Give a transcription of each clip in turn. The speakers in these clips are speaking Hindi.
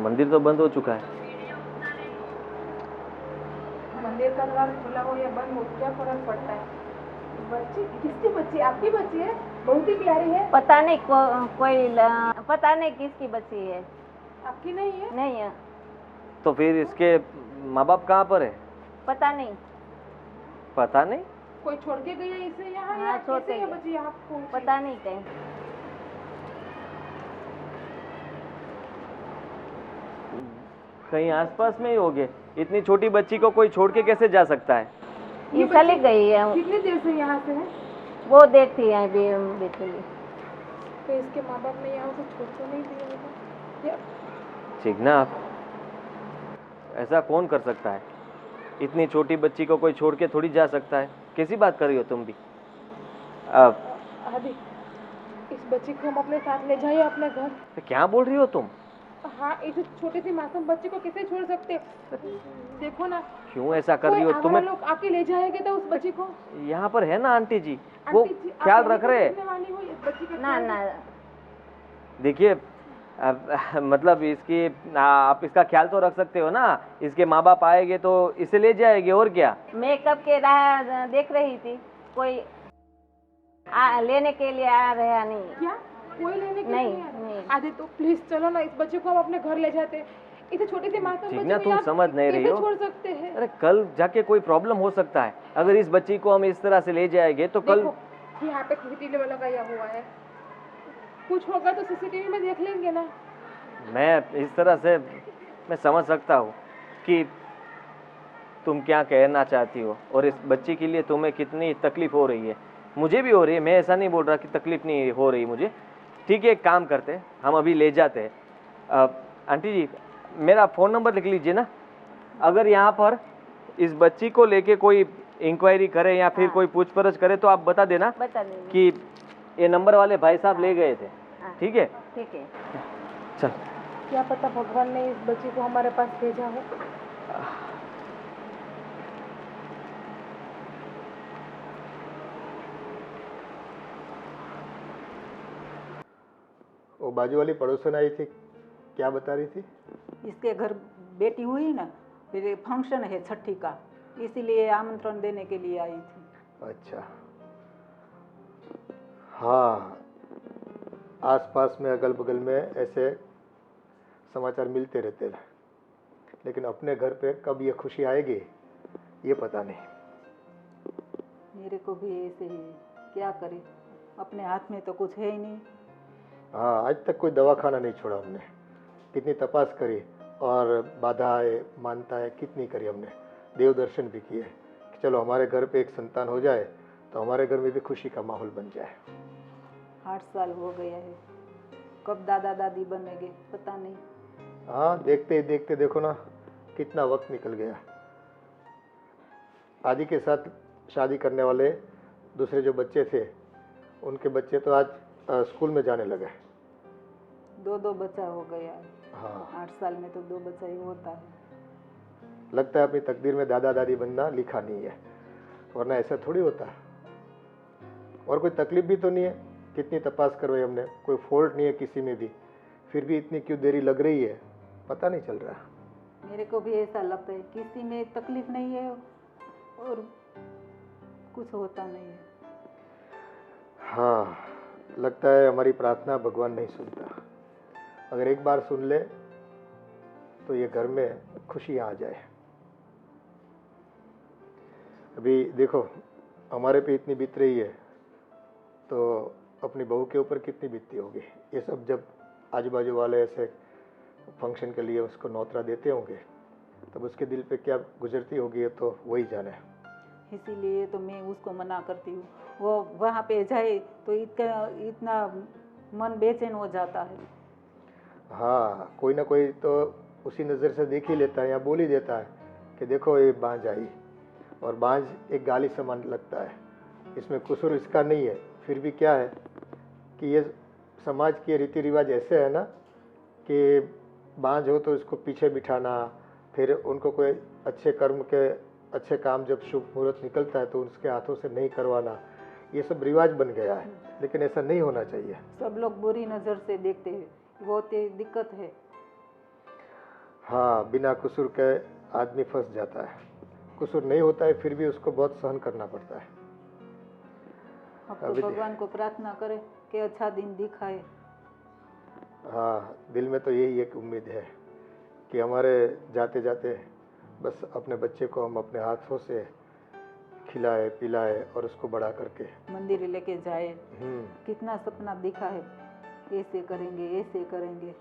मंदिर तो बंद हो चुका है। मंदिर का द्वार खुला हो या बंद हो क्या फर्क पड़ता है? बच्ची किसकी बच्ची? आपकी बच्ची है, बहुत ही प्यारी है। पता नहीं पता नहीं किसकी बच्ची है। आपकी नहीं है? नहीं है। तो फिर इसके माँ बाप कहाँ पर है? पता नहीं। पता नहीं। कोई छोड़ के गया इसे यहाँ? हाँ, या छोड़ कैसे के ये गया। बच्ची यहाँ पहुंची? पता नहीं कहीं। कहीं आसपास में ही होगे। इतनी छोटी बच्ची को कोई छोड़ के कैसे जा सकता है? ये चली गई है। कितनी देर से यहाँ से है? वो देखती है बेचली। तो इसके माँ बाप ने यहाँ से छोड़ तो नहीं दिया होगा? चिकना, आप ऐसा कौन कर सकता है? इतनी छोटी बच्ची को कोई छोड़ के थोड़ी जा सकता है। कैसी बात कर रही हो तुम भी? आदि, इस बच्ची को हम अपने साथ ले जाइए अपने घर। क्या बोल रही हो तुम? हाँ, इस छोटी सी मासूम बच्ची को कैसे छोड़ सकते? देखो ना। क्यों ऐसा कर रही हो? तुम्हें लोग आके ले जाएंगे तो उस बच्ची को। यहाँ पर है ना आंटी जी, वो ख्याल रख रहे हैं। ना ना, देखिए मतलब इसकी आप इसका ख्याल तो रख सकते हो ना। इसके माँ बाप आएंगे तो इसे ले जाएंगे, और क्या। मैं कब के राह देख रही थी, कोई लेने के लिए आ रहा नहीं। क्या कोई लेने के नहीं, लिए नहीं। आदि तो प्लीज चलो ना, इस बच्चे को हम अपने घर ले जाते। इतनी छोटी सी मासूम ठीक बच्ची ना, को तुम यहाँ समझ नहीं रही कैसे हो। छोड़ सकते हैं? अरे कल जाके कोई प्रॉब्लम हो सकता है। अगर इस बच्ची को हम इस तरह से ले जाएंगे तो कल देखो, यहाँ पे सीसीटीवी लगाया हुआ है, कुछ होगा तो सीसीटीवी में देख लेंगे ना। मैं इस तरह से मैं समझ सकता हूँ कि तुम क्या कहना चाहती हो, और इस बच्ची के लिए तुम्हें कितनी तकलीफ हो रही है। मुझे भी हो रही है, मैं ऐसा नहीं बोल रहा कि तकलीफ नहीं हो रही मुझे। ठीक है, एक काम करते हैं, हम अभी ले जाते हैं। आंटी जी, मेरा फ़ोन नंबर लिख लीजिए ना। अगर यहाँ पर इस बच्ची को लेके कोई इंक्वायरी करे या फिर कोई पूछपरछ करे तो आप बता देना कि ये नंबर वाले भाई साहब ले गए थे। ठीक है? ठीक है। चल। क्या पता भगवान ने इस बच्ची को हमारे पास भेजा हो। वो बाजू वाली पड़ोसन आई थी, क्या बता रही थी? इसके घर बेटी हुई ना, फिर फंक्शन है छठी का, इसीलिए आमंत्रण देने के लिए आई थी। अच्छा, हाँ, आसपास में अगल बगल में ऐसे समाचार मिलते रहते हैं, लेकिन अपने घर पे कब ये खुशी आएगी ये पता नहीं। मेरे को भी ऐसे ही, क्या करे, अपने हाथ में तो कुछ है ही नहीं। हाँ, आज तक कोई दवाखाना नहीं छोड़ा हमने। कितनी तपास करी और बाधाएं मानताएं कितनी करी हमने, देव दर्शन भी किए कि चलो हमारे घर पे एक संतान हो जाए तो हमारे घर में भी खुशी का माहौल बन जाए। 8 साल हो गया है, कब दादा दादी बनेंगे पता नहीं। हाँ, देखते ही देखते देखो ना कितना वक्त निकल गया। आदि के साथ शादी करने वाले दूसरे जो बच्चे थे, उनके बच्चे तो आज स्कूल में जाने लगे। 2 बच्चा हो गया। हाँ, 8 साल में तो 2 बच्चा ही होता है। लगता है अपनी तकदीर में दादा दादी बनना लिखा नहीं है, वरना ऐसा थोड़ी होता है। और कोई तकलीफ भी तो नहीं है, कितनी तपास करवाई हमने, कोई फॉल्ट नहीं है किसी में भी, फिर भी इतनी क्यों देरी लग रही है पता नहीं चल रहा। मेरे को भी ऐसा लगता है, किसी में तकलीफ नहीं है और कुछ होता नहीं है। हाँ, लगता है हमारी प्रार्थना भगवान नहीं सुनता। अगर एक बार सुन ले तो ये घर में खुशी आ जाए। अभी देखो, हमारे पे इतनी बीत रही है तो अपनी बहू के ऊपर कितनी बीतती होगी। ये सब जब आजू बाजू वाले ऐसे फंक्शन के लिए उसको नौतरा देते होंगे तब उसके दिल पे क्या गुजरती होगी, ये तो वही जाने। इसीलिए तो मैं उसको मना करती हूँ, वो वहाँ पे जाए तो इतना मन बेचैन हो जाता है। हाँ, कोई ना कोई तो उसी नज़र से देख ही लेता है या बोल ही देता है कि देखो ये बांझ आई, और बांझ एक गाली समान लगता है। इसमें कसूर इसका नहीं है, फिर भी क्या है कि ये समाज के रीति रिवाज ऐसे है ना कि बांझ हो तो इसको पीछे बिठाना, फिर उनको कोई अच्छे कर्म के अच्छे काम जब शुभ मुहूर्त निकलता है तो उसके हाथों से नहीं करवाना, ये सब रिवाज बन गया है। लेकिन ऐसा नहीं होना चाहिए। सब लोग बुरी नज़र से देखते हैं, बहुत ही दिक्कत है। हाँ, बिना कसूर के आदमी फंस जाता है। कसूर नहीं होता है फिर भी उसको बहुत सहन करना पड़ता है। अब तो अभी भगवान को प्रार्थना करें कि अच्छा दिन दिखाए। हाँ, दिल में तो यही एक उम्मीद है कि हमारे जाते जाते बस अपने बच्चे को हम अपने हाथों से खिलाए पिलाए और उसको बड़ा करके मंदिर लेके जाए। हम्म, कितना सपना दिखा है, ऐसे करेंगे ऐसे करेंगे।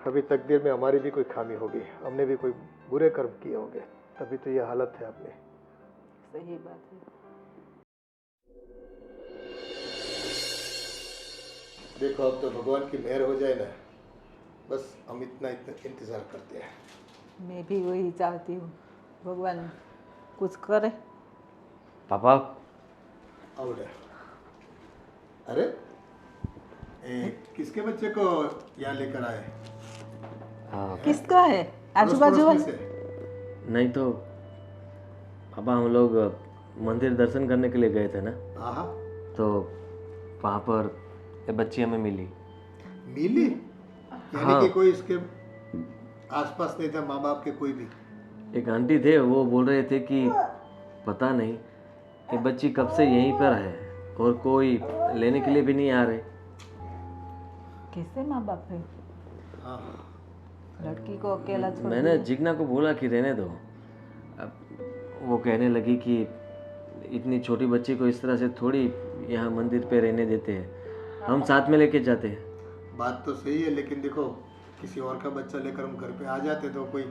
अभी तकदीर में हमारी भी कोई खामी होगी, हमने भी कोई बुरे कर्म किए होंगे, तभी तो ये हालत है अपनी। सही बात है। देखो अब तो भगवान की मेहर हो जाए ना, बस हम इतना इंतजार करते हैं। मैं भी वही चाहती हूँ, भगवान कुछ करे। पापा आओ बेटा। अरे किसके बच्चे को यहाँ लेकर आए? हाँ किसका है? आजू बाजू पड़ोस में वाले? से? नहीं तो पापा हम लोग मंदिर दर्शन करने के लिए गए थे ना, हाँ, तो वहाँ पर ये बच्ची हमें मिली। मिली? यानी हाँ। कि कोई इसके आसपास नहीं था, माँ बाप के कोई भी? एक आंटी थे, वो बोल रहे थे कि पता नहीं ये बच्ची कब से यहीं पर है और कोई लेने के लिए भी नहीं आ रहे। कैसे माँ बाप है? हाँ, लड़की को अकेला छोड़ मैंने दिया। जिग्ना को बोला कि रहने दो। अब वो कहने लगी कि इतनी छोटी बच्ची को इस तरह से थोड़ी यहाँ मंदिर पे रहने देते हैं, हम साथ में लेके जाते हैं। बात तो सही है, लेकिन देखो किसी और का बच्चा लेकर हम घर पे आ जाते तो कोई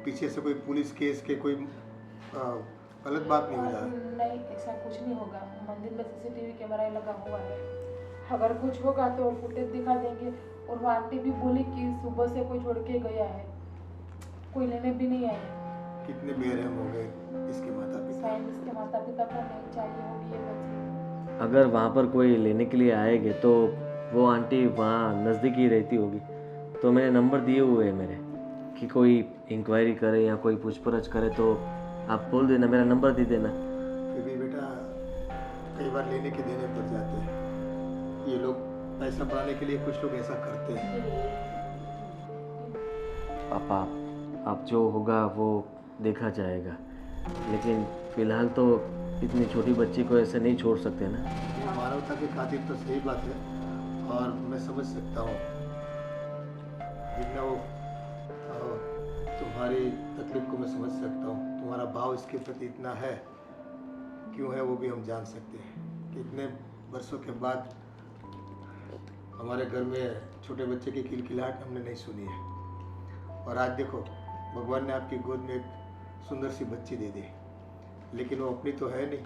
पीछे से कोई पुलिस केस के कोई गलत बात नहीं हो जाए। नहीं, ऐसा कुछ नहीं होगा। मंदिर में सीसीटीवी कैमरा लगा हुआ है, अगर कुछ होगा तो फुटेज दिखा देंगे। और वो आंटी भी बोली कि सुबह से कोई छोड़ के गया है, कोई लेने भी नहीं आया। कितने बेरहम हो गए इसके माता पिता। शायद इसके माता पिता को नहीं चाहिए होगी ये बच्ची। अगर वहाँ पर कोई लेने के लिए आएंगे तो वो आंटी वहाँ नज़दीक ही रहती होगी, तो मैंने नंबर दिए हुए हैं मेरे कि कोई इंक्वायरी करे या कोई पूछपरछ करे तो आप बोल देना, मेरा नंबर दे देना। फिर भी बेटा कई बार लेने के देने पड़ जाते हैं ये लोग, पैसा पाने के लिए कुछ लोग ऐसा करते हैं। पापा अब जो होगा वो देखा जाएगा, लेकिन फिलहाल तो इतनी छोटी बच्ची को ऐसे नहीं छोड़ सकते ना। मानवता की खातिर तो सही बात है, और मैं समझ सकता हूँ जितना वो तुम्हारी तकलीफ को मैं समझ सकता हूँ। तुम्हारा भाव इसके प्रति इतना है, क्यों है वो भी हम जान सकते हैं कि इतने वर्षों के बाद हमारे घर में छोटे बच्चे की किलकिलाहट हमने नहीं सुनी है। और आज देखो भगवान ने आपकी गोद में एक सुंदर सी बच्ची दे दी, लेकिन वो अपनी तो है नहीं।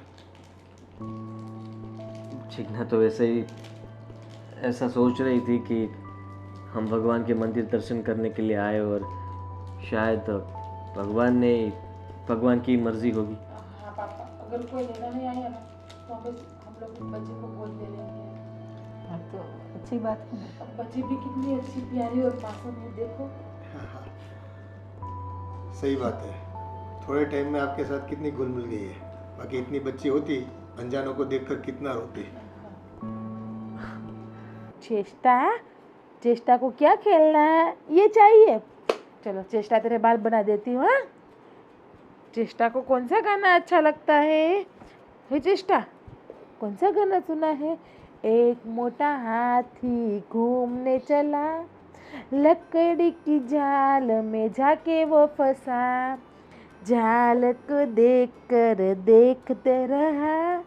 चिकना तो वैसे ही ऐसा सोच रही थी कि हम भगवान के मंदिर दर्शन करने के लिए आए और शायद भगवान की मर्जी होगी। हाँ पापा, अगर कोई लेना नहीं आया ना तो हम लोग बच्चे को गोद ले लेंगे। अब तो अच्छी बात है। अब बच्ची भी कितनी अच्छी प्यारी और मासूम है, देखो। सही बात है, थोड़े टाइम में आपके साथ कितनी घुल मिल गई है, बाकी इतनी बच्ची होती अनजानों को देखकर कितना रोती। चेष्टा, चेष्टा को क्या खेलना है, ये चाहिए। चलो चेष्टा तेरे बाल बना देती हूँ। हाँ, चेष्टा को कौन सा गाना अच्छा लगता है? हे चेष्टा, कौन सा गाना सुना है? एक मोटा हाथी घूमने चला, लकड़ी की जाल में जाके वो फंसा, जाल को देखकर देखते रहा,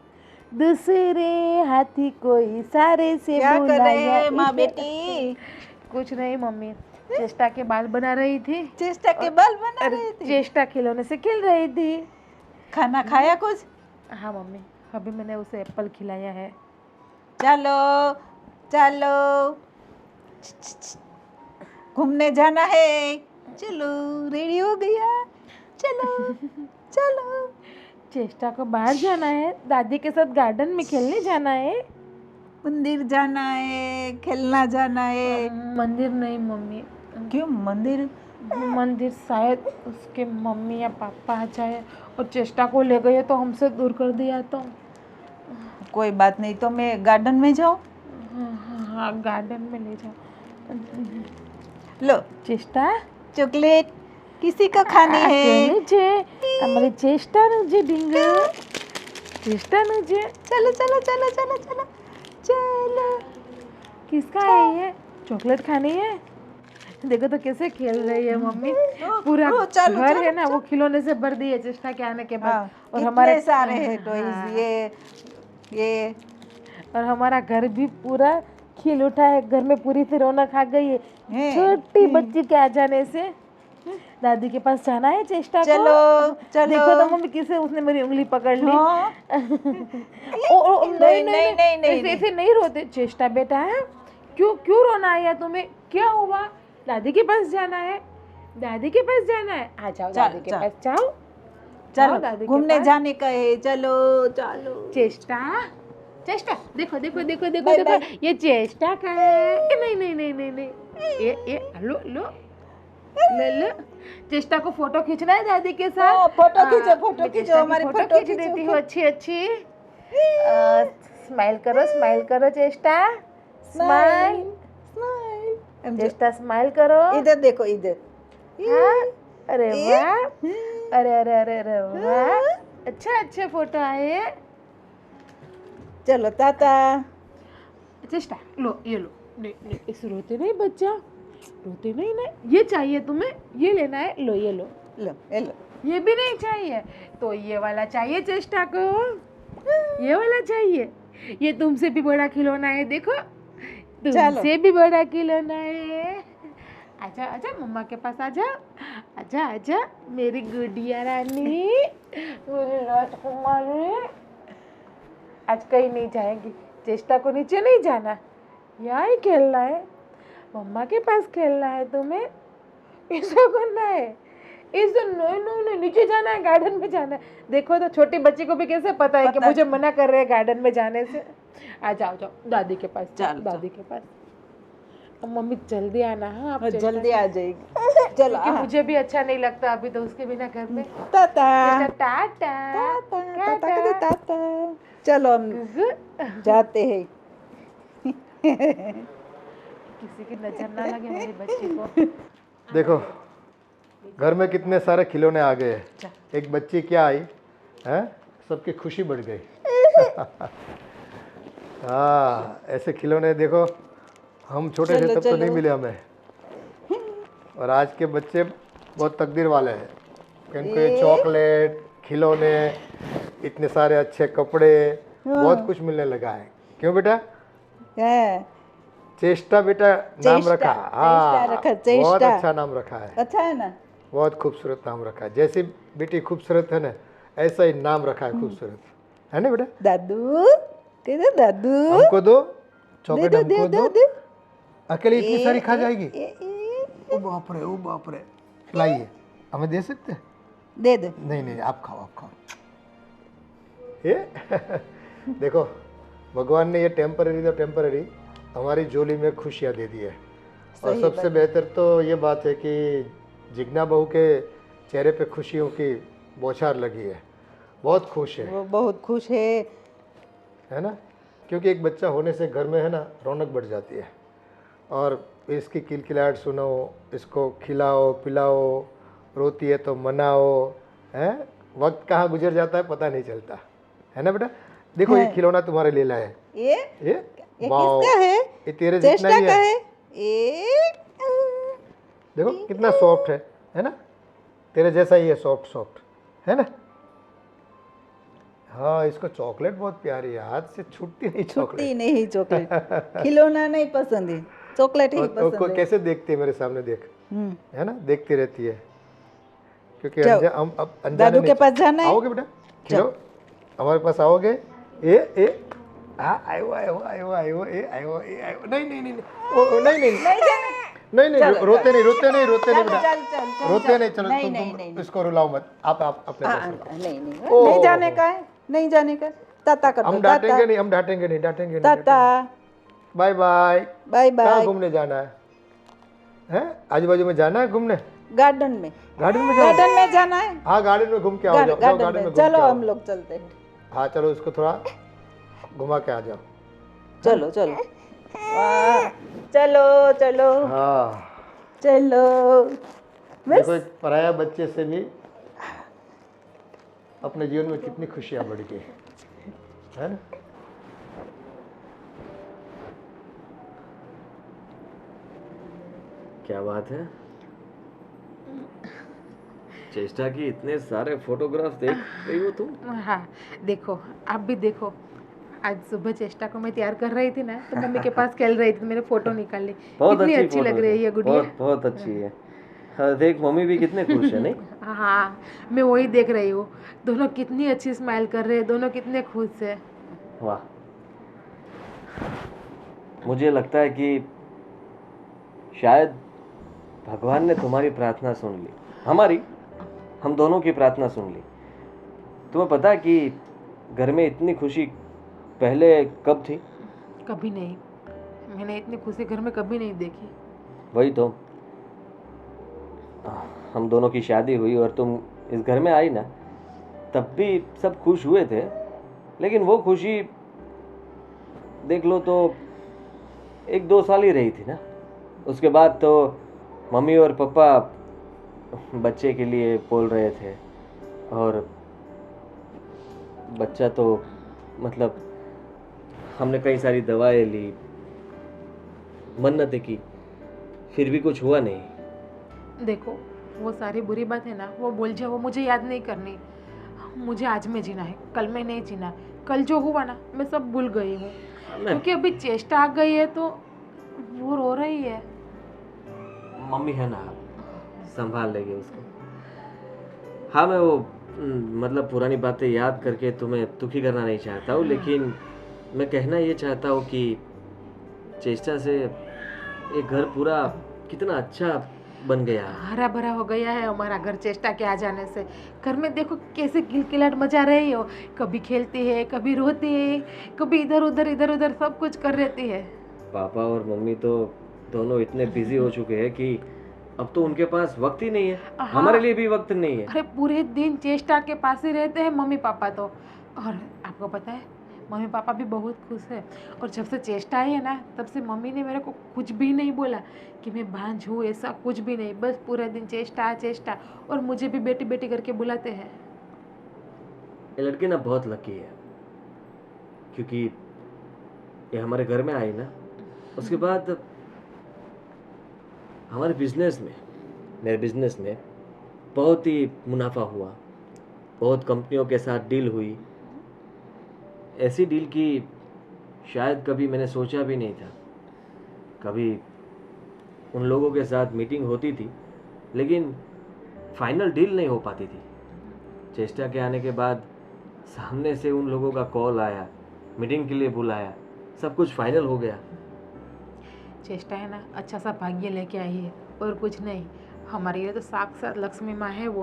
दूसरे हाथी को इशारे से क्या कर रहे बुलाया। हैं माँ बेटी? कुछ नहीं मम्मी, चेष्टा के बाल बना रही थी। चेष्टा के बाल बना अरे, रही थी? चेष्टा खिलौने से खेल रही थी। खाना खाया कुछ? हाँ मम्मी, अभी मैंने उसे एप्पल खिलाया है। चलो चलो, घूमने जाना है। चलो, रेडी हो गया? चलो चलो। चेष्टा को बाहर जाना है, दादी के साथ गार्डन में खेलने जाना है। मंदिर जाना है, खेलना जाना है। मंदिर नहीं मम्मी। क्यों मंदिर? मंदिर शायद उसके मम्मी या पापा आ जाए और चेष्टा को ले गए तो हमसे दूर कर दिया तो। कोई बात नहीं, तो मैं गार्डन में जाऊँ? हाँ, गार्डन में ले जाओ। लो चेष्टा चॉकलेट किसी को खानी है कोणी છે અમારી ચેષ્ટાનું છે ડીંગો चेष्टाનું છે चलो चलो चलो चलो चलो चलो किसका है ये चॉकलेट खानी है देखो तो कैसे खेल रही है मम्मी पूरा लो, चलो, घर चलो, है ना वो खिलौने से भर दी है चेष्टा के आने के बाद हाँ, और कितने हमारे सारे हैं हाँ, टॉयज ये और हमारा घर भी पूरा खिल उठा है घर में पूरी सी रौनक आ गई है हैं। छोटी बच्ची के आ जाने से दादी के पास जाना है चेष्टा को चलो चलो देखो तो मम्मी किसे उसने मेरी उंगली पकड़ ली हाँ। ओ, नहीं नहीं नहीं नहीं, ऐसे नहीं रोते चेष्टा बेटा है क्यों क्यों रोना है तुम्हें क्या हुआ दादी के पास जाना है दादी के पास जाना है आ जाओ दादी के पास जाओ चलो दादी के घूमने पास। जाने का है चलो चलो चेष्टा चेष्टा देखो देखो देखो देखो बाय, देखो ये चेष्टा का है नहीं नहीं नहीं नहीं नहीं ये लो लो ले लो चेष्टा को फोटो खींचना है दादी के साथ हाँ, फोटो हाँ, खींचो, फोटो मैं खींचो, चेष्टा की हमारी फोटो फोटो खींच खींचो। देती हूँ अच्छी अच्छी स्माइल करो चेष्टा स्माइल स्माइल चेष्टा स्माइल करो इधर देखो इधर हाँ, अरे वाह अरे अरे अरे अरे वाह अच्छा अच्छा फोटो आए चलो ताता चेष्टा लो ये लो नहीं नहीं इसे रोते नहीं बच्चा रोते नहीं ना ये चाहिए तुम्हें ये लेना है लो ये लो लो ये लो ये भी नहीं चाहिए तो ये वाला चाहिए चेष्टा को ये वाला चाहिए ये तुमसे भी बड़ा खिलौना है देखो तुमसे भी बड़ा खिलौना है आजा आजा मम्मा के पास आजा आजा आजा मेरी गुड़िया रानी मेरी राजकुमारी आज कहीं नहीं जाएंगी चेष्टा को नीचे नहीं जाना यहाँ ही खेलना है मम्मा के पास खेलना है तुम्हें ऐसा करना है इसे नहीं नहीं नहीं नीचे जाना है गार्डन में जाना है देखो तो छोटी बच्ची को भी कैसे पता है कि मुझे मना कर रहे हैं गार्डन में जाने से आ जाओ जाओ दादी के पास चलो, दादी के पास अब मम्मी जल्दी आना हाँ आप चेष्टा जल्दी आ जाएगी चलो क्योंकि मुझे भी अच्छा नहीं लगता अभी तो उसके बिना घर में ताता टाटा ताता ताता ताता चलो हम जाते हैं किसी की नजर ना लगे मेरी बच्ची को देखो घर में कितने सारे खिलौने आ गए एक बच्ची क्या आई है सबकी खुशी बढ़ गई हाँ ऐसे खिलौने देखो हम छोटे थे तब तो नहीं मिले हमें और आज के बच्चे बहुत तकदीर वाले हैं इनको ये चॉकलेट खिलौने इतने सारे अच्छे कपड़े बहुत कुछ मिलने लगा है क्यों बेटा चेष्टा बेटा नाम चेष्टा, रखा चेष्टा रखा, बहुत चेष्टा। अच्छा नाम रखा है अच्छा है ना बहुत खूबसूरत नाम रखा है जैसी बेटी खूबसूरत है ना ऐसा ही नाम रखा है खूबसूरत है ना बेटा दादू किधर दादू हमको दो दे चॉकलेट दो दे हमको दो दो दे अकेले इतनी सारी खा जाएगी ए, ओ बाप रे लाइए हमें दे सकते हैं दे दे नहीं नहीं आप खाओ ये देखो भगवान ने ये टेम्पररी तो टेम्पररी हमारी झोली में खुशियाँ दे दी है और सही सबसे बेहतर तो ये बात है कि जिग्ना बहू के चेहरे पे खुशियों की बौछार लगी है बहुत खुश है वो बहुत खुश है ना क्योंकि एक बच्चा होने से घर में है ना रौनक बढ़ जाती है और इसकी किलकिलाहट सुनो इसको खिलाओ पिलाओ रोती है तो मनाओ हैं वक्त कहाँ गुजर जाता है पता नहीं चलता है ना बेटा देखो ये खिलौना तुम्हारे लिए लाए ये वाओ, किसका है ये तेरे जितना चेष्टा ही का है है ये देखो कितना सॉफ्ट है ना तेरे जैसा ही है सॉफ्ट है ना हाँ इसको चॉकलेट बहुत प्यारी है हाथ से छूटती नहीं छुट्टी चॉकलेट नहीं चॉकलेट खिलौना नहीं पसंद है चॉकलेट ही और पसंद है कैसे देखती है मेरे सामने देख है ना देखती रहती है क्योंकि जाओ। हम अब अनजाने दादू के नहीं- पास जाना है आओगे बेटा खिलो हमारे पास आओगे ए हाँ आयो नहीं रोते नहीं बेटा रोते नहीं चलो तुम इसको रुलाओ मत आप अपने पास रखो। नहीं जाने का है नहीं जाने का ताता कर हम दो डांटेंगे नहीं ताता बाय बाय बाय कहाँ बाय घूमने जाना है हैं आजू बाजू में जाना है घूमने गार्डन में गार्डन में जाओ गार्डन में जाना है हाँ गार्डन में घूम के आओ जाओ गार्डन गार्डन में में घूम के चलो आओ। हम लोग चलते हैं हाँ चलो इसको थोड़ा घुमा के आ जाओ चलो चलो चलो चलो हाँ चलो बस। देखो इस पराया बच्चे से भी अपने जीवन में कितनी खुशियां बढ़ गई है ना। क्या बात है, चेष्टा की इतने सारे फोटोग्राफ देख रही हो तुम? हाँ देखो, आप भी देखो। आज सुबह चेष्टा को मैं तैयार कर रही थी ना, तो मम्मी के पास खेल रही थी, तो मैंने फोटो निकाल ली। बहुत कितनी अच्छी अच्छी फोटो लग रही है गुड़िया। बहुत बहुत अच्छी है। हाँ, देख मम्मी भी कितने खुश है नहीं? हाँ, मैं वही देख रही हूँ। दोनों कितनी अच्छी स्माइल कर रहे हैं, दोनों कितने खुश है। वाह, मुझे लगता है कि शायद भगवान ने तुम्हारी प्रार्थना सुन ली, हम दोनों की प्रार्थना सुन ली। तुम्हें पता है कि घर में इतनी खुशी पहले कब थी? कभी नहीं, मैंने इतनी खुशी घर में कभी नहीं देखी। वही तो, हम दोनों की शादी हुई और तुम इस घर में आई ना, तब भी सब खुश हुए थे, लेकिन वो खुशी देख लो तो 1-2 साल ही रही थी ना। उसके बाद तो मम्मी और पापा बच्चे के लिए बोल रहे थे, और बच्चा तो मतलब हमने कई सारी दवाएं ली, मन्नतें की, फिर भी कुछ हुआ नहीं। देखो, वो सारी बुरी बात है ना, वो बोल जाओ, वो मुझे याद नहीं करनी। मुझे आज में जीना है, कल में नहीं जीना। कल जो हुआ ना, मैं सब भूल गई हूँ। क्योंकि अभी चेष्टा आ गई है तो वो रो रही है। मम्मी है ना, संभाल लेगी उसको। हाँ, मैं वो मतलब पुरानी बातें याद करके तुम्हें दुखी करना नहीं चाहता हूँ, लेकिन मैं कहना ये चाहता हूँ कि चेष्टा से एक घर पूरा कितना अच्छा बन गया है। हरा भरा हो गया है हमारा घर चेष्टा के आ जाने से। घर में देखो कैसे किलकिलाहट मचा रही हो, कभी खेलती है, कभी रोती है, कभी इधर उधर सब कुछ कर रहती है। पापा और मम्मी तो दोनों इतने बिजी हो चुके हैं कि अब तो उनके पास वक्त ही नहीं है। हाँ। हमारे लिए भी वक्त नहीं है। अरे पूरे दिन चेष्टा के पास ही रहते हैं मम्मी पापा तो। और आपको पता है, मम्मी पापा भी बहुत खुश है। और जब से चेष्टा आई है ना, तब से मम्मी ने मेरे को कुछ भी नहीं बोला कि मैं भांज हूँ, ऐसा कुछ भी नहीं। बस पूरे दिन चेष्टा चेष्टा, और मुझे भी बेटी बेटी करके बुलाते हैं। ये लड़की ना बहुत लकी है, क्योंकि ये हमारे घर में आई ना, उसके बाद हमारे मेरे बिजनेस में बहुत ही मुनाफा हुआ, बहुत कंपनियों के साथ डील हुई, ऐसी डील की शायद कभी मैंने सोचा भी नहीं था। कभी उन लोगों के साथ मीटिंग होती थी, लेकिन फाइनल डील नहीं हो पाती थी। चेष्टा के आने के बाद सामने से उन लोगों का कॉल आया, मीटिंग के लिए बुलाया, सब कुछ फाइनल हो गया। चेष्टा है ना, अच्छा सा भाग्य लेके आई है, और कुछ नहीं। हमारे लिए तो साक्षात लक्ष्मी माँ है वो।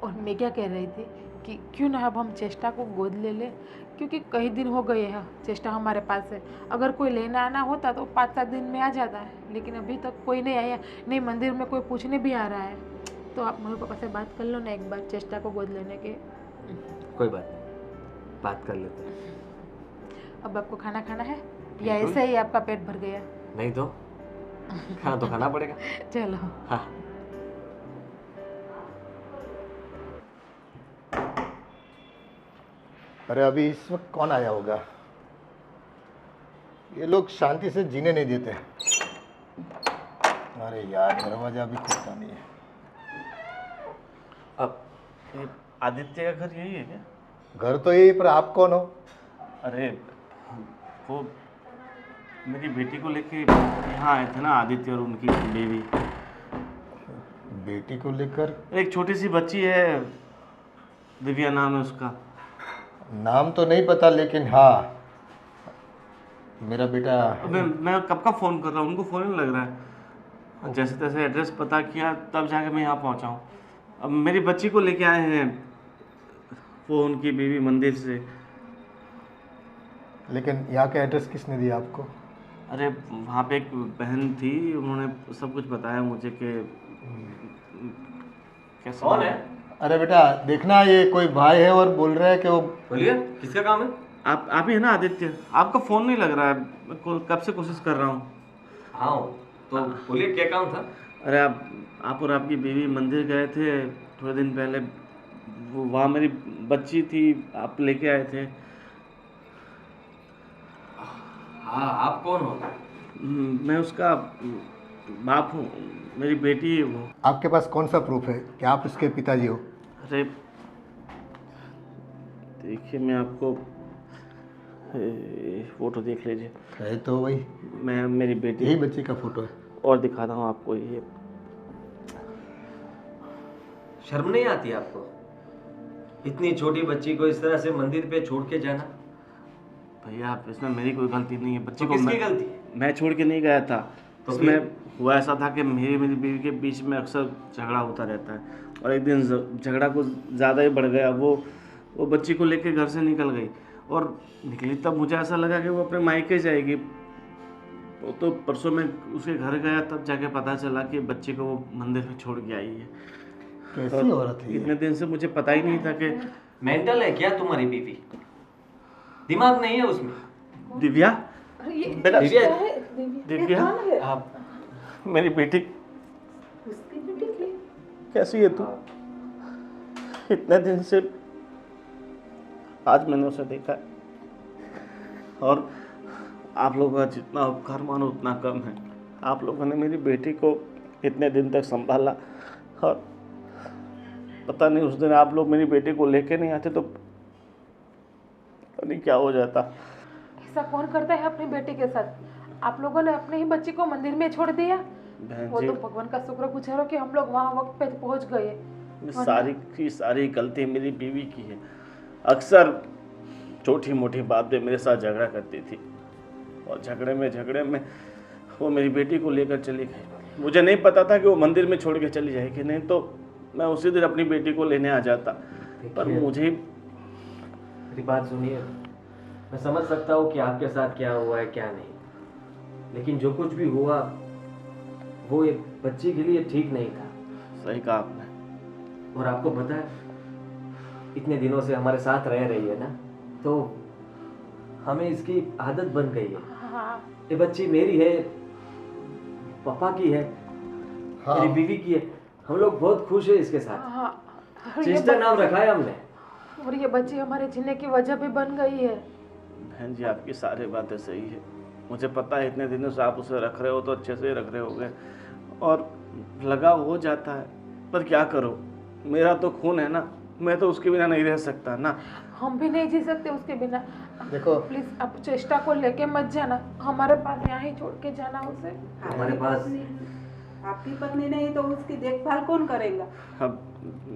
और मैं क्या कह रही थी कि क्यों ना अब हम चेष्टा को गोद ले ले, क्योंकि कई दिन हो गए हैं चेष्टा हमारे पास है। अगर कोई लेना आना होता तो 5-7 दिन में आ जाता है, लेकिन अभी तक कोई नहीं आया। नहीं मंदिर में कोई पूछने भी आ रहा है। तो आप मम्मी पापा से बात कर लो ना एक बार चेष्टा को गोद लेने के। कोई बात नहीं, बात कर लेते हैं। अब आपको खाना खाना है या ऐसे ही आपका पेट भर गया? नहीं तो खाना तो खाना पड़ेगा। चलो। हाँ। अरे अभी इस वक्त कौन आया होगा? ये लोग शांति से जीने नहीं देते। अरे यार, दरवाजा भी खुलता नहीं है। अब ये आदित्य का घर यही है क्या? घर तो यही, पर आप कौन हो? अरे वो मेरी बेटी को लेके यहाँ आए थे ना, आदित्य और उनकी बेबी। बेटी को लेकर? एक छोटी सी बच्ची है, दिव्या नाम है उसका। नाम तो नहीं पता, लेकिन हाँ मेरा बेटा। मैं कब का फ़ोन कर रहा हूँ, उनको फ़ोन नहीं लग रहा है। जैसे तैसे एड्रेस पता किया, तब जाके मैं यहाँ पहुँचा हूँ। अब मेरी बच्ची को लेके आए हैं वो उनकी बीवी मंदिर से। लेकिन यहाँ का एड्रेस किसने दिया आपको? अरे वहाँ पे एक बहन थी, उन्होंने सब कुछ बताया मुझे कि कैसे। कौन है? अरे बेटा देखना, ये कोई भाई है और बोल रहा है कि वो। बोलिए, किसका काम है? आप ही है ना आदित्य? आपका फ़ोन नहीं लग रहा है, मैं कब से कोशिश कर रहा हूँ। हाँ, तो बोलिए क्या काम था? अरे आप और आपकी बीवी मंदिर गए थे थोड़े दिन पहले, वहाँ मेरी बच्ची थी, आप लेके आए थे। हाँ, आप कौन हो? मैं उसका बाप हूँ, मेरी बेटी है वो। आपके पास कौन सा प्रूफ है कि आप उसके पिताजी हो? अरे देखिए, मैं आपको फोटो देख लीजिए। है तो वही, मैं मेरी बेटी यही बच्ची का फोटो है। और दिखाता हूँ आपको। ये शर्म नहीं आती आपको? इतनी छोटी बच्ची को इस तरह से मंदिर पे छोड़ के जाना? भैया, आप इसमें मेरी कोई गलती नहीं है। बच्ची तो को किसकी गलती है? मैं छोड़ के नहीं गया था। तो इसमें हुआ ऐसा था कि मेरी बीवी के बीच में अक्सर झगड़ा होता रहता है, और एक दिन झगड़ा कुछ ज़्यादा ही बढ़ गया। वो बच्ची को लेके घर से निकल गई, और निकली तब मुझे ऐसा लगा कि वो अपने मायके जाएगी। वो तो परसों में उसके घर गया, तब जाके पता चला कि बच्ची को वो मंदिर में छोड़ के आई है। कैसी औरत है ये? इतने दिन से मुझे पता ही नहीं था कि मेंटल है क्या तुम्हारी बीवी? दिमाग नहीं है उसमें? दिव्या, बेटा, दिव्या, दिव्या, आप मेरी बेटी कैसी है तू? इतने दिन से आज मैंने उसे देखा है, और आप लोगों का जितना उपकार मानो उतना कम है। आप लोगों ने मेरी बेटी को इतने दिन तक संभाला, और पता नहीं उस दिन आप लोग मेरी बेटी को लेके नहीं आते तो पता नहीं क्या हो जाता। ऐसा कौन करता है अपनी बेटी के साथ? आप लोगों ने अपने ही बच्ची को मंदिर में छोड़ दिया। बहन वो जी, तो भगवान का शुक्र गुजारो कि हम लोग वहाँ वक्त पे पहुँच गए। सारी की सारी गलती मेरी बीवी की है। अक्सर छोटी मोटी बात पे मेरे साथ झगड़ा करती थी, और झगड़े में वो मेरी बेटी को लेकर चली गई। मुझे नहीं पता था कि वो मंदिर में छोड़ के चली जाएगी, नहीं तो मैं उसी दिन अपनी बेटी को लेने आ जाता। पर मुझे मेरी बात सुनिए, मैं समझ सकता हूँ कि आपके साथ क्या हुआ है क्या नहीं, लेकिन जो कुछ भी हुआ वो एक बच्ची के लिए ठीक नहीं था। सही कहा आपने। और आपको पता है, इतने दिनों से हमारे साथ रह रही है ना, तो हमें इसकी आदत बन गई है। हाँ, ये बच्ची मेरी है, पापा की है, हाँ। मेरी बीवी की है। हम लोग बहुत खुश है इसके साथ। हाँ। और ये चेष्टा नाम रखा है हमने। और ये बच्ची हमारे जीने की वजह भी बन गई है। बहन जी, आपकी सारी बातें सही है। मुझे पता है इतने दिनों से आप उसे रख रहे हो तो अच्छे से रख रहे होगे, और लगाव हो जाता है। पर क्या करो, मेरा तो खून है ना, मैं तो उसके बिना नहीं रह सकता ना। हम भी नहीं जी सकते उसके बिना। देखो, प्लीज आप चेष्टा को लेके मत जाना, हमारे पास यहाँ ही छोड़ के जाना उसे। हमारे पास आपकी पत्नी नहीं तो उसकी देखभाल कौन करेगा? अब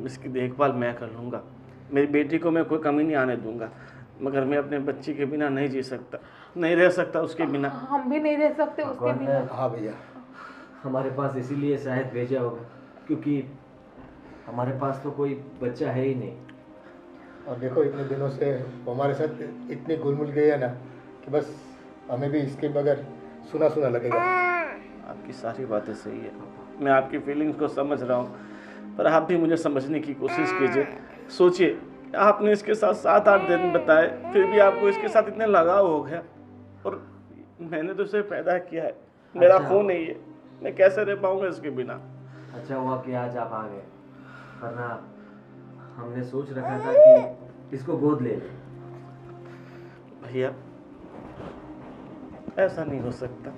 इसकी देखभाल मैं कर लूँगा। मेरी बेटी को मैं कोई कमी नहीं आने दूंगा, मगर मैं अपने बच्ची के बिना नहीं जी सकता, नहीं रह सकता उसके बिना। हम भी नहीं रह सकते उसके भगवान बिना। ने हाँ भैया, हमारे पास इसीलिए शायद भेजा होगा, क्योंकि हमारे पास तो कोई बच्चा है ही नहीं। और देखो इतने दिनों से वो हमारे साथ इतनी घुल मिल गई है ना कि बस हमें भी इसके बगैर सुना सुना लगेगा। आपकी सारी बातें सही है, मैं आपकी फीलिंग्स को समझ रहा हूँ, पर आप भी मुझे समझने की कोशिश कीजिए। सोचिए, आपने इसके साथ 7-8 दिन बताए, फिर भी आपको इसके साथ इतने लगाव हो गया, और मैंने तो उसे पैदा किया है, मेरा अच्छा। खून नहीं है, मैं कैसे रह पाऊंगा इसके बिना। अच्छा हुआ कि आज आप आ गए, वरना हमने सोच रखा था कि इसको गोद ले लें। भैया, ऐसा नहीं हो सकता,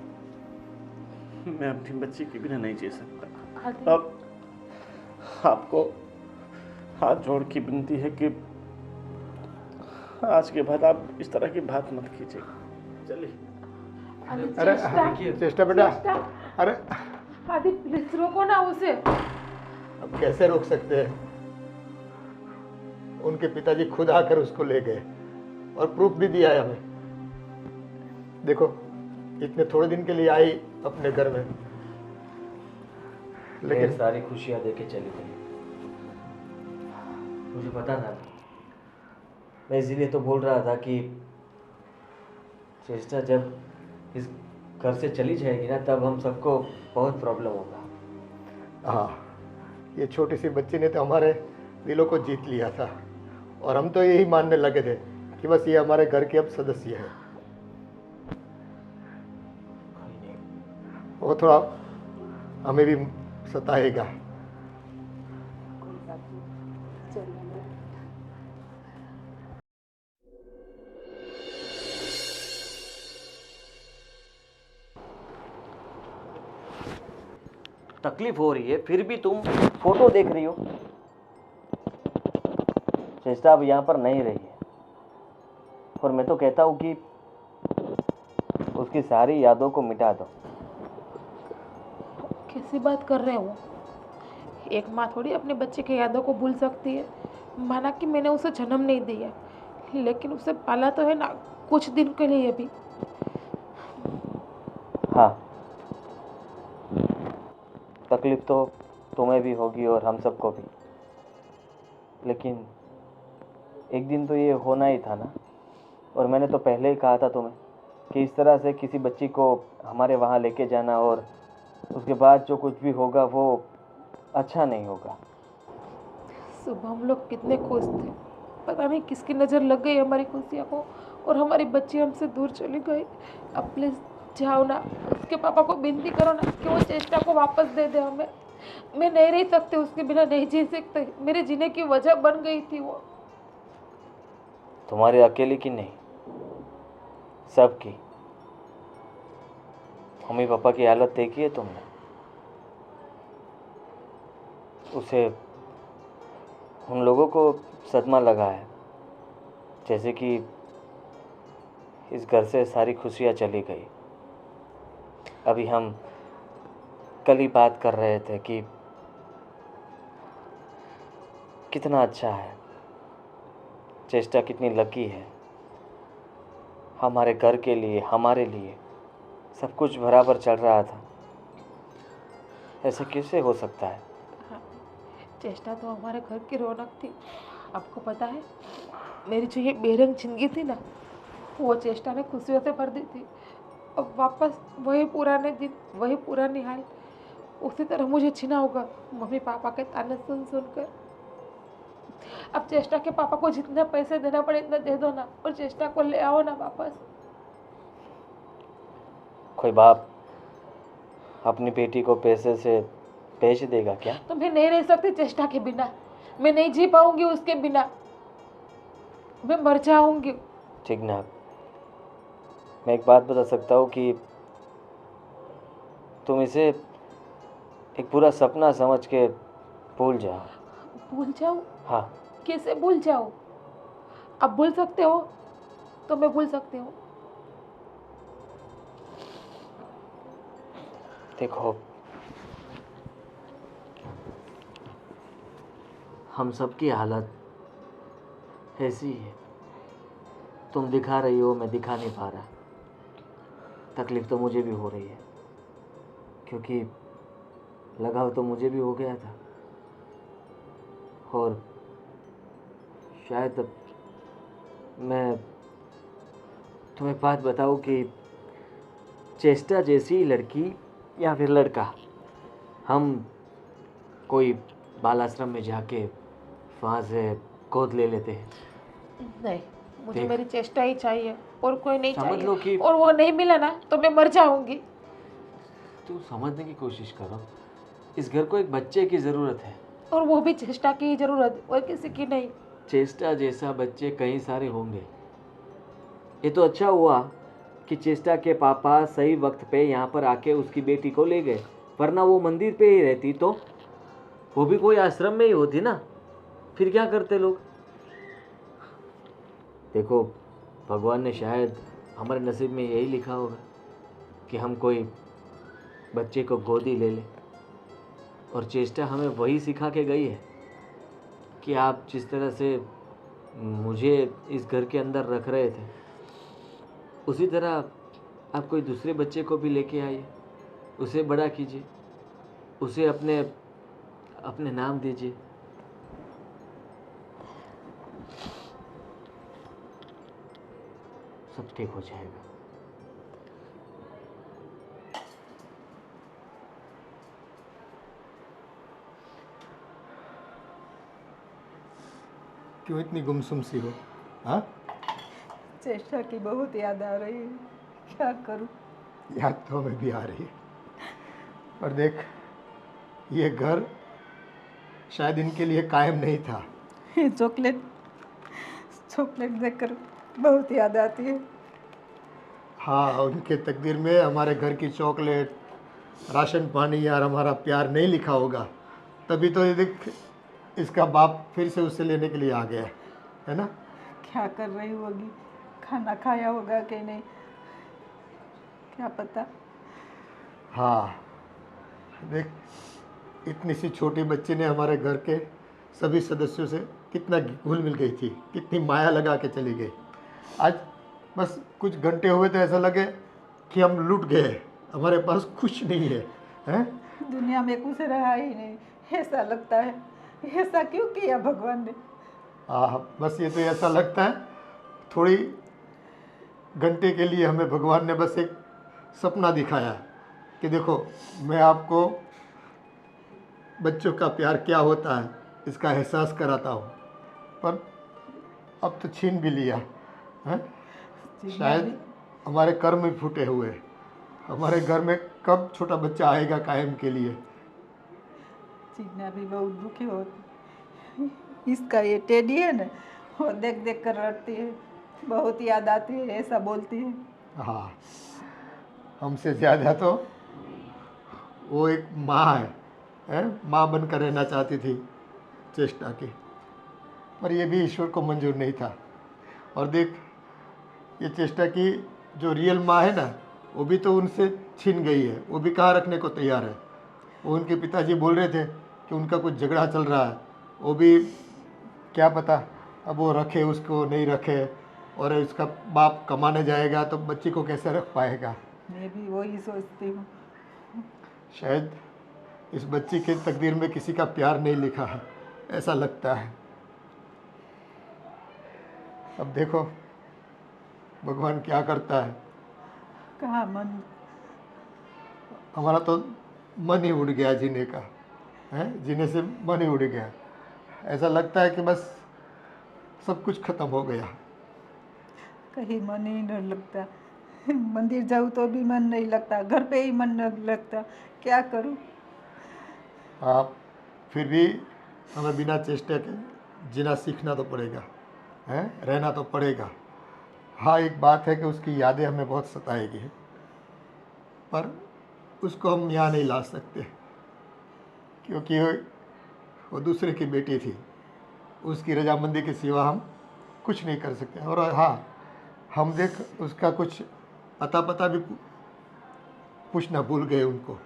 मैं अपनी बच्ची के बिना नहीं जी सकता। आदि, अब आपको हाथ जोड़ की विनती है कि आज के बाद आप इस तरह की बात मत कीजिए। चलिए। आदि, अरे चेष्टा, चेष्टा बेटा, चेष्टा। अरे आदि प्लीज रोको ना उसे। अब कैसे रोक सकते हैं? उनके पिताजी खुद आकर उसको ले गए और प्रूफ भी दिया है हमें। देखो, इतने थोड़े दिन के लिए आई अपने घर में, ढेर लेकिन सारी खुशियां देके चली गई। मुझे पता था, मैं इसीलिए तो बोल रहा था कि चेष्टा जब इस घर से चली जाएगी ना, तब हम सबको बहुत प्रॉब्लम होगा। हाँ, ये छोटी सी बच्ची ने तो हमारे दिलों को जीत लिया था, और हम तो यही मानने लगे थे कि बस ये हमारे घर के अब सदस्य है। वो थोड़ा हमें भी सताएगा। कोई बात नहीं, चल लेंगे। तकलीफ हो रही है फिर भी तुम फोटो देख रही हो। चेष्टा अब यहाँ पर नहीं रही है और मैं तो कहता हूँ कि उसकी सारी यादों को मिटा दो। कैसी बात कर रहे हो? एक माँ थोड़ी अपने बच्चे की यादों को भूल सकती है। माना कि मैंने उसे जन्म नहीं दिया, लेकिन उसे पाला तो है ना, कुछ दिन के लिए भी। हाँ, तकलीफ तो तुम्हें भी होगी और हम सबको भी, लेकिन एक दिन तो ये होना ही था ना। और मैंने तो पहले ही कहा था तुम्हें कि इस तरह से किसी बच्ची को हमारे वहाँ लेके जाना और उसके बाद जो कुछ भी होगा वो अच्छा नहीं होगा। सुबह हम लोग कितने खुश थे, पता नहीं किसकी नज़र लग गई हमारी खुशियों को और हमारी बच्ची हमसे दूर चली गई। अब प्लीज़ जाओ ना, उसके पापा को विनती करो ना कि वो चेष्टा को वापस दे दे हमें। मैं नहीं रह सकती, उसके बिना नहीं जी सकते। मेरे जीने की वजह बन गई थी वो। तुम्हारे अकेले की नहीं, सबकी। मम्मी पापा की हालत देखी है तुमने? उसे उन लोगों को सदमा लगा है, जैसे कि इस घर से सारी खुशियाँ चली गई। अभी हम कल ही बात कर रहे थे कि कितना अच्छा है, चेष्टा कितनी लकी है। हमारे घर के लिए, हमारे लिए सब कुछ बराबर चल रहा था। ऐसे कैसे हो सकता है? चेष्टा तो हमारे घर की रौनक थी। आपको पता है, मेरी जो ये बेरंग जिंदगी थी ना, वो चेष्टा ने खुशियों से भर दी थी। अब वापस वही पुराने दिन, वही पुरानी हाल, उसी तरह मुझे जीना होगा मम्मी पापा के ताने सुन सुनकर। अब चेष्टा के पापा को जितने पैसे देना पड़े इतना दे दो ना, और चेष्टा को ले आओ ना वापस। कोई बाप अपनी बेटी को पैसे से बेच देगा क्या? तो मैं नहीं रह सकती चेष्टा के बिना, मैं नहीं जी पाऊंगी उसके बिना, मैं मर जाऊंगी। ठीक ना, मैं एक बात बता सकता हूँ कि तुम इसे एक पूरा सपना समझ के भूल जाओ। भूल जाऊं? हाँ, कैसे भूल जाऊं? आप भूल सकते हो तो मैं भूल सकती हूँ। देखो, हम सबकी हालत ऐसी है। तुम दिखा रही हो, मैं दिखा नहीं पा रहा। तकलीफ तो मुझे भी हो रही है, क्योंकि लगाव तो मुझे भी हो गया था। और शायद मैं तुम्हें बात बताऊं कि चेष्टा जैसी लड़की या फिर लड़का, हम कोई बाल आश्रम में जाके वहाँ से गोद ले लेते हैं। नहीं, मुझे देख, मेरी चेष्टा ही चाहिए और कोई नहीं समझ लो चाहिए। कि और वो नहीं मिला ना तो मैं मर जाऊंगी। तू समझने की कोशिश करो, इस घर को एक बच्चे की ज़रूरत है, और वो भी चेष्टा की ही जरूरत है और किसी की नहीं। चेष्टा जैसा बच्चे कई सारे होंगे। ये तो अच्छा हुआ कि चेष्टा के पापा सही वक्त पे यहाँ पर आके उसकी बेटी को ले गए, वरना वो मंदिर पे ही रहती तो वो भी कोई आश्रम में ही होती ना। फिर क्या करते लोग? देखो, भगवान ने शायद हमारे नसीब में यही लिखा होगा कि हम कोई बच्चे को गोदी ले ले। और चेष्टा हमें वही सिखा के गई है कि आप जिस तरह से मुझे इस घर के अंदर रख रहे थे, उसी तरह आप कोई दूसरे बच्चे को भी लेके आइए, उसे बड़ा कीजिए, उसे अपने अपने नाम दीजिए। सब ठीक हो जाएगा। क्यों इतनी गुमसुम सी हो? हाँ, चेष्टा की बहुत याद आ रही है, क्या करूं? याद तो हमें भी आ रही है, पर देख, ये घर शायद इनके लिए कायम नहीं था। ये चॉकलेट चॉकलेट देखकर बहुत याद आती है। हाँ, उनके तकदीर में हमारे घर की चॉकलेट, राशन पानी और हमारा प्यार नहीं लिखा होगा, तभी तो ये देख इसका बाप फिर से उससे लेने के लिए आ गया है ना। क्या कर रही होगी, खाना खाया होगा कि नहीं, क्या पता। हाँ देख, इतनी सी छोटी बच्ची ने हमारे घर के सभी सदस्यों से कितना घुल मिल गई थी, कितनी माया लगा के चली गई। आज बस कुछ घंटे हुए तो ऐसा लगे कि हम लूट गए, हमारे पास कुछ नहीं है, हैं? दुनिया में कुछ रहा ही नहीं, ऐसा लगता है। ऐसा क्यों किया भगवान ने? बस ये तो ऐसा लगता है थोड़ी घंटे के लिए हमें भगवान ने बस एक सपना दिखाया कि देखो मैं आपको बच्चों का प्यार क्या होता है इसका एहसास कराता हूँ, पर अब तो छीन भी लिया है। शायद हमारे कर्म ही फूटे हुए, हमारे घर में कब छोटा बच्चा आएगा कायम के लिए। चिकना भी बहुत दुखी होती, इसका ये टेडी है ना, वो देख देख कर रटती है, बहुत याद आती है, ऐसा बोलती है। हाँ, हमसे ज़्यादा तो वो एक माँ है, माँ बनकर रहना चाहती थी चेष्टा की, पर ये भी ईश्वर को मंजूर नहीं था। और देख, ये चेष्टा की जो रियल माँ है ना, वो भी तो उनसे छीन गई है, वो भी कहाँ रखने को तैयार है। वो उनके पिताजी बोल रहे थे कि उनका कुछ झगड़ा चल रहा है, वो भी क्या पता अब वो रखे उसको नहीं रखे, और इसका बाप कमाने जाएगा तो बच्ची को कैसे रख पाएगा। मैं भी वही सोचती हूँ। शायद इस बच्ची के तकदीर में किसी का प्यार नहीं लिखा है, ऐसा लगता है। अब देखो भगवान क्या करता है। कहाँ मन, हमारा तो मन ही उड़ गया जीने का, है, जीने से मन ही उड़ गया। ऐसा लगता है कि बस सब कुछ खत्म हो गया। कहीं मन ही नहीं लगता, मंदिर जाऊँ तो भी मन नहीं लगता, घर पे ही मन नहीं लगता, क्या करूँ। आप फिर भी हमें बिना चेष्टा के जीना सीखना तो पड़ेगा, हैं, रहना तो पड़ेगा। हाँ, एक बात है कि उसकी यादें हमें बहुत सताएगी, पर उसको हम यहाँ नहीं ला सकते, क्योंकि वो दूसरे की बेटी थी, उसकी रजामंदी के सिवा हम कुछ नहीं कर सकते। और हाँ, हम देख उसका कुछ अता पता भी पूछना भूल गए उनको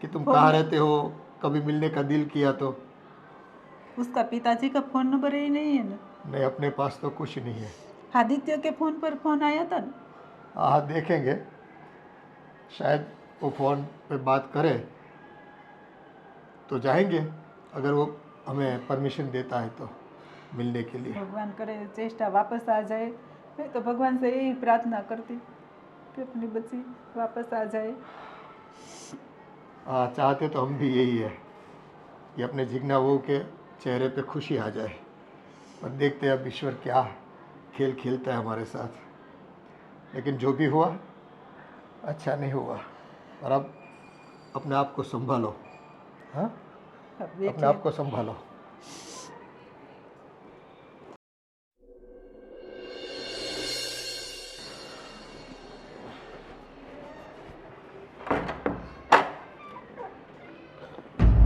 कि तुम कहाँ रहते हो, कभी मिलने का दिल किया तो। उसका पिताजी का फ़ोन नंबर ही नहीं है ना? नहीं, अपने पास तो कुछ नहीं है। आदित्य के फ़ोन पर फ़ोन आया था ना? हाँ, देखेंगे, शायद वो फ़ोन पे बात करे तो जाएंगे, अगर वो हमें परमिशन देता है तो मिलने के लिए। भगवान करे चेष्टा वापस आ जाए। मैं तो भगवान से यही प्रार्थना करती कि अपनी बच्ची वापस आ जाए। हाँ, चाहते तो हम भी यही है कि अपने जिग्ना बहू के चेहरे पे खुशी आ जाए, पर देखते हैं अब ईश्वर क्या खेल खेलता है हमारे साथ। लेकिन जो भी हुआ अच्छा नहीं हुआ, और अब अपने आप को संभालो। हाँ, अपने आप को संभालो।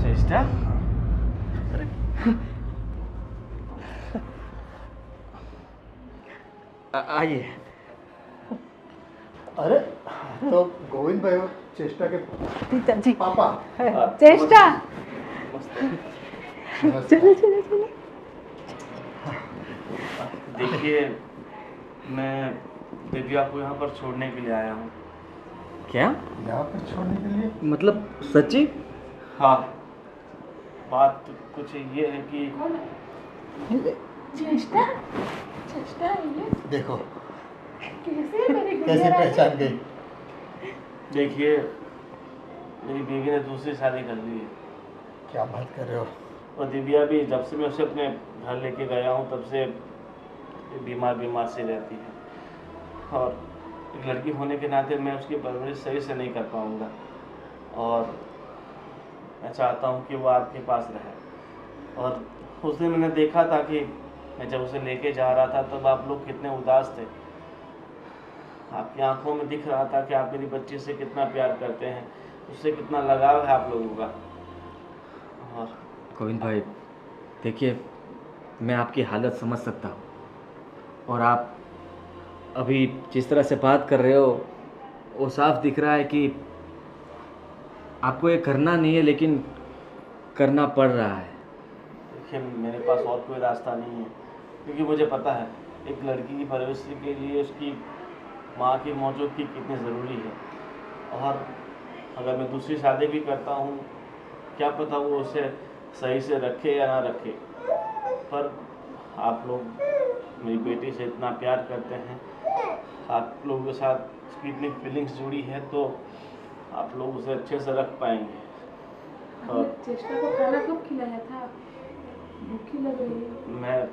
चेष्टा, आइए। अरे तो गोविंद भाई चेष्टा के पिताजी पापा। चेष्टा, चलो चलो चलो। देखिए, मैं दिव्या को यहाँ पर छोड़ने के लिए आया हूँ। क्या यहाँ पर छोड़ने के लिए? मतलब सच्ची? हाँ, बात कुछ ये है कि चेष्टा, चेष्टा ये देखो कैसे मेरी कैसे गुड़िया पहचान गई। देखिए, मेरी बीवी ने दूसरी शादी कर ली है, क्या बात कर रहे हो? और दिव्या भी जब से मैं उसे अपने घर लेके गया हूँ तब से बीमार बीमार सी रहती है, और एक लड़की होने के नाते मैं उसकी परवरिश सही से नहीं कर पाऊँगा। और मैं मैं चाहता हूँ कि वो आपके पास रहे। और उस दिन मैंने देखा था कि मैं जब उसे लेके जा रहा था तब आप लोग कितने उदास थे। आपकी आंखों में दिख रहा था कि आप मेरी बच्ची से कितना प्यार करते हैं, उससे कितना लगाव है आप लोगों का। और गोविंद भाई, देखिए, मैं आपकी हालत समझ सकता हूँ, और आप अभी जिस तरह से बात कर रहे हो वो साफ दिख रहा है कि आपको ये करना नहीं है लेकिन करना पड़ रहा है। देखिए, मेरे पास और कोई रास्ता नहीं है, क्योंकि मुझे पता है एक लड़की की परवरिश के लिए उसकी माँ की मौजूदगी कितनी ज़रूरी है। और अगर मैं दूसरी शादी भी करता हूँ, क्या पता वो उसे सही से रखे या ना रखे, पर आप लोग मेरी बेटी से इतना प्यार करते हैं, आप लोगों के साथ उसकी इतनी फीलिंग्स जुड़ी है, तो आप लोग उसे अच्छे से रख पाएंगे। और चेष्टा को खाना कब खिलाया था? भूखी लग रही है। मैं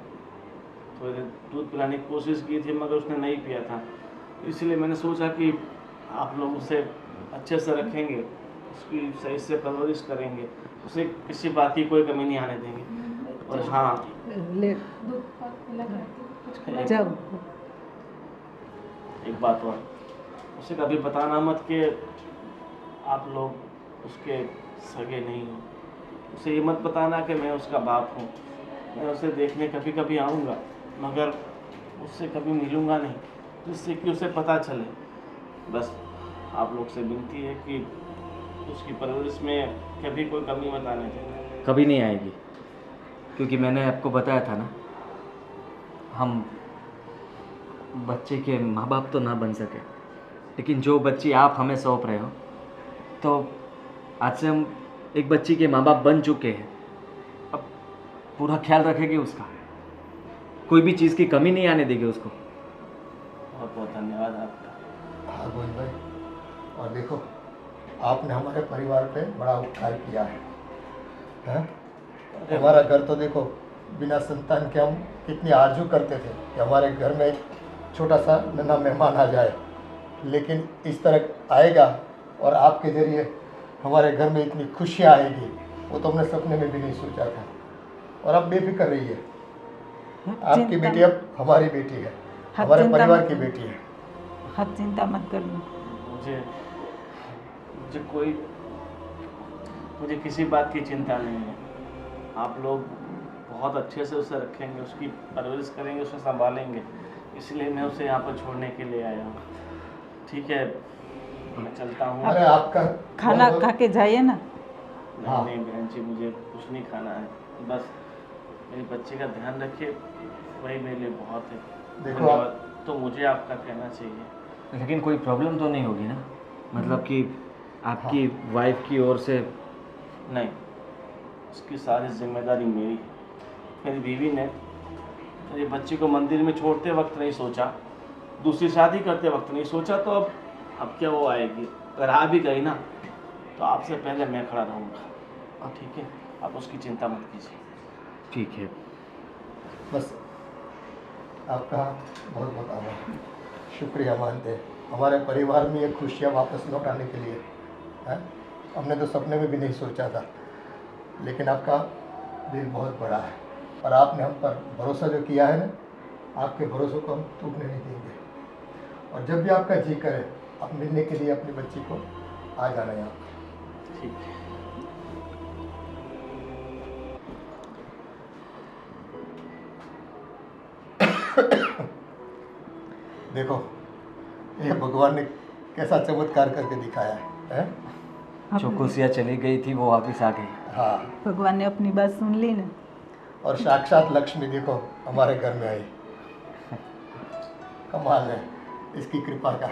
थोड़ी देर दूध पिलाने की कोशिश की थी मगर उसने नहीं पिया था, इसलिए मैंने सोचा कि आप लोग उसे अच्छे से रखेंगे, उसकी सही से परवरिश करेंगे, उसे किसी बात की कोई कमी नहीं आने देंगे। और हाँ, ले दूध पाक पिला करती हूँ, कुछ खिला जाओ। एक बात और, उसे कभी बताना मत कि आप लोग उसके सगे नहीं हो। उसे ये मत बताना कि मैं उसका बाप हूँ। मैं उसे देखने कभी कभी आऊँगा, मगर उससे कभी मिलूँगा नहीं, जिससे कि उसे पता चले। बस आप लोग से विनती है कि उसकी परवरिश में कभी कोई कमी मत आने देना। कभी नहीं आएगी, क्योंकि मैंने आपको बताया था ना, हम बच्चे के माँ बाप तो ना बन सके, लेकिन जो बच्ची आप हमें सौंप रहे हो, तो आज से हम एक बच्ची के माँ बाप बन चुके हैं। अब पूरा ख्याल रखेंगे उसका, कोई भी चीज़ की कमी नहीं आने देंगे उसको। बहुत बहुत धन्यवाद आपका। हाँ गोविंद भाई, और देखो, आपने हमारे परिवार पे बड़ा उपकार किया है, हैं? हमारा घर तो देखो, बिना संतान के हम कितनी आरजू करते थे कि हमारे घर में एक छोटा सा नन्हा मेहमान आ जाए, लेकिन इस तरह आएगा और आपके ज़रिए हमारे घर में इतनी खुशियाँ आएगी, वो तो हमने सपने में भी नहीं सोचा था। और अब बेफिक्र रही है, आपकी बेटी अब हमारी बेटी है, हमारे परिवार की बेटी है। आप चिंता मत करना। मुझे किसी बात की चिंता नहीं है। आप लोग बहुत अच्छे से उसे रखेंगे, उसकी परवरिश करेंगे, उसे संभालेंगे, इसलिए मैं उसे यहाँ पर छोड़ने के लिए आया हूँ। ठीक है, मैं चलता हूँ। अरे आपका खाना खा के जाइए ना। नहीं नहीं बहन जी, मुझे कुछ नहीं खाना है, बस मेरी बच्चे का ध्यान रखिए, वही मेरे लिए बहुत है। देखो धन्यवाद तो मुझे आपका कहना चाहिए। लेकिन कोई प्रॉब्लम तो नहीं होगी ना, मतलब कि आपकी वाइफ की ओर से? नहीं, उसकी सारी जिम्मेदारी मेरी है। मेरी बीवी ने मेरी बच्ची को मंदिर में छोड़ते वक्त नहीं सोचा, दूसरी शादी करते वक्त नहीं सोचा, तो अब क्या वो आएगी? अगर आ भी गई ना, तो आपसे पहले मैं खड़ा रहूँगा। और ठीक है, आप उसकी चिंता मत कीजिए। ठीक है, बस आपका बहुत बहुत आभार, शुक्रिया मानते हैं हमारे परिवार में ये खुशियाँ वापस लौटाने के लिए, हैं? हमने तो सपने में भी नहीं सोचा था, लेकिन आपका दिल बहुत बड़ा है, और आपने हम पर भरोसा जो किया है ना, आपके भरोसे को हम टूटने नहीं देंगे। और जब भी आपका जी करे, आप मिलने के लिए अपनी बच्ची को आ जाना यहाँ। ठीक है। देखो, ये भगवान ने कैसा चमत्कार करके दिखाया है? जो खुशियाँ चली गई थी वो वापस आ गई। हाँ, भगवान ने अपनी बात सुन ली ना। और साक्षात लक्ष्मी देखो हमारे घर में आई। कमाल है इसकी कृपा का।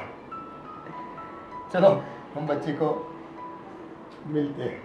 चलो हम बच्ची को मिलते हैं।